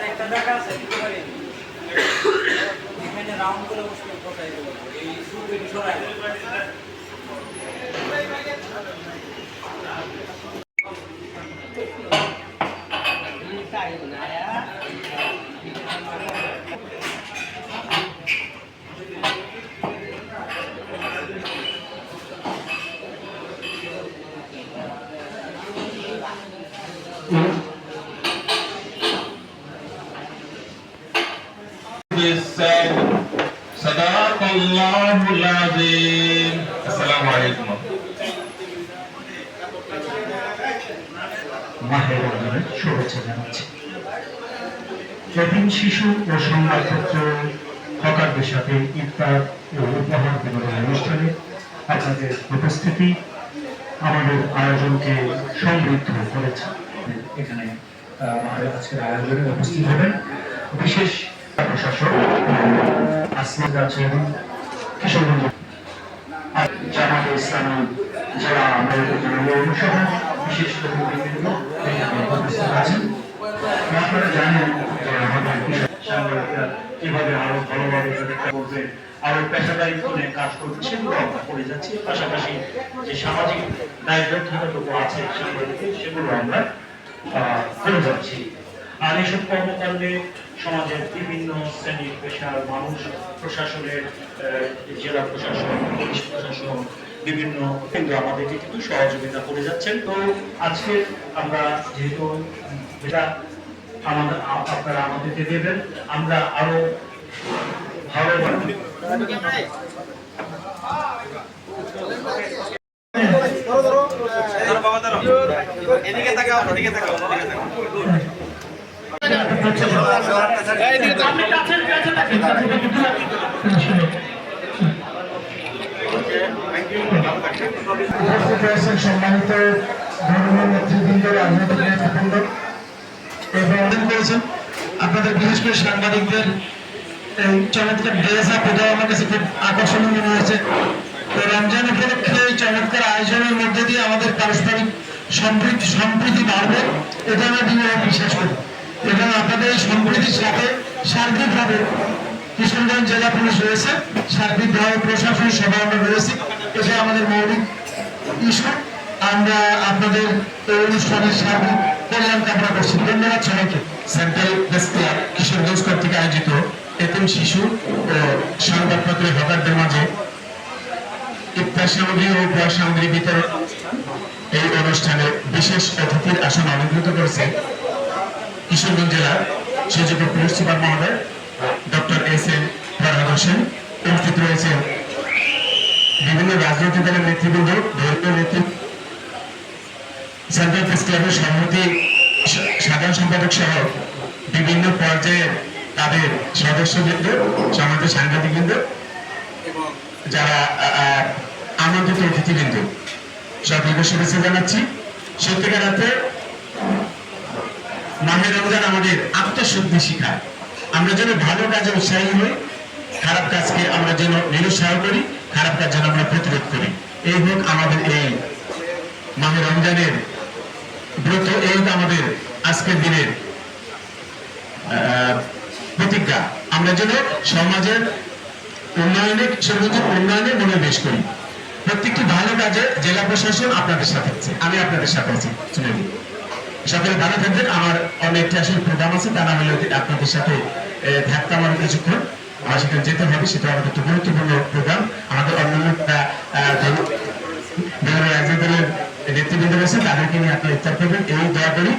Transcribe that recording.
একটা দেখা আছে এখানে রাউন্ড করে বসে কোথায় এই সুপে সরাই সাদাকাল্লাহুল আযীম। আসসালামু আলাইকুম। মাহে রমজানের শুভেচ্ছা জানাচ্ছি। এতিম শিশু ও সংবাদপত্র হকারদের সাথে ইফতার ও উপহার বিতরণ অনুষ্ঠানে আপনাদের উপস্থিতি আমাদের আয়োজনকে সমৃদ্ধ করেছে। এখানে আমাদের আজকের আয়োজনে উপস্থিত হবেন বিশেষ প্রশাসক আসমাদ আছেন, কিশোরগঞ্জ জামাতে ইসলামী জেলা সহ বিশেষ অতিথিবৃন্দ এখানে উপস্থিত আছেন। আপনারা জানেন যে আমাদের সাংবাদিকরা কিভাবে আরো ভালোভাবে করবে, আরো পেশাদারিত্ব নিয়ে কাজ করবে, সেগুলো আমরা করে যাচ্ছি। পাশাপাশি যে সামাজিক দায়বদ্ধতাটুকু আছে সাংবাদিকের, সেগুলো আমরা করে যাচ্ছি। আর এইসব কর্মকাণ্ডে সমাজের বিভিন্ন শ্রেণী পেশার মানুষ, প্রশাসনের জেলা প্রশাসন, পুলিশ প্রশাসন, বিভিন্ন কিন্তু আমাদেরকে কিন্তু সহযোগিতা করে যাচ্ছেন। তো আজকে আমরা যেহেতু এটা আমাদের আপনারা আমাদেরকে দেবেন, আমরা আরো ভালো এদিকে তাকাও, এদিকে তাকাও, এদিকে তাকাও। সম্মানিত ধর্মীয় নেতৃবৃন্দ, রাজনৈতিক নেতৃবৃন্দ এবং করেছেন আপনাদের বিশেষ করে সাংবাদিকদের এই চমৎকার ড্রেস আপ, এটা আমার কাছে খুব আকর্ষণীয় মনে হয়েছে। তো রমজান উপলক্ষে এই চমৎকার আয়োজনের মধ্যে দিয়ে আমাদের পারস্পরিক সম্প্রীতি বাড়বে, এটা আমরা দৃঢ়ভাবে বিশ্বাস করি। এবং আপনাদের এই সম্প্রীতির সাথে সার্বিকভাবে কিশোরগঞ্জ জেলা পুলিশ রয়েছে, সার্বিকভাবে প্রশাসনের সভা আমরা রয়েছি, এটা আমাদের মৌলিক ইস্যু। আমরা আপনাদের এই অনুষ্ঠানের সার্বিক কল্যাণ কামনা করছি। ধন্যবাদ সবাইকে। সেন্ট্রাল প্রেস ক্লাব কিশোরগঞ্জ কর্তৃক আয়োজিত এতিম শিশু ও সংবাদপত্র হকারদের মাঝে ইফতার সামগ্রী ও উপহার সামগ্রী বিতরণ এই অনুষ্ঠানে বিশেষ অতিথির আসন অলঙ্কৃত করেছেন কিশোরগঞ্জ জেলার সুযোগ্য পুলিশ সুপার মহোদয় ডক্টর এস.এম. ফরহাদ হোসেন। উপস্থিত রয়েছেন বিভিন্ন রাজনৈতিক দলের নেতৃবৃন্দ, ধর্মীয় নেতৃত্ব, সেন্ট্রাল প্রেস ক্লাবের সভাপতি, সাধারণ সম্পাদক সহ বিভিন্ন পর্যায়ের তাদের সদস্যবৃন্দ, সমাজের সাংবাদিকবৃন্দ এবং যারা আমন্ত্রিত অতিথিবৃন্দ, সকলকে শুভেচ্ছা জানাচ্ছি। সত্যিকার অর্থে মাহে রমজান আমাদের আত্মশুদ্ধি শিখায়। আমরা যেন ভালো কাজে উৎসাহী হই, খারাপ কাজকে আমরা যেন নিরুৎসাহ করি, খারাপ কাজ যেন আমরা প্রতিরোধ করি। এই হোক আমাদের এই মাহে রমজানের ব্রত, এই হোক আমাদের আজকের দিনের প্রতিজ্ঞা। আমরা যেন সমাজের উন্নয়নে, কিশোরগঞ্জের উন্নয়নে মনোনিবেশ করি। প্রত্যেকটি ভালো কাজে জেলা প্রশাসন আপনাদের সাথে আছে, আমি আপনাদের সাথে আছি। শুনে দিই, সকলে ভালো থাকবেন। আমার অনেকটা আসলে প্রোগ্রাম আছে, তা না হলে আপনাদের সাথে থাকতে আমার কিছুক্ষণ আর সেখানে যেতে হবে। সেটা আমাদের একটা গুরুত্বপূর্ণ প্রোগ্রাম। আমাদের অন্যান্য রাজনৈতিক দলের নেতৃবৃন্দ রয়েছে, তাদেরকে নিয়ে আপনারা ইফতার করবেন, এই দয়া করি।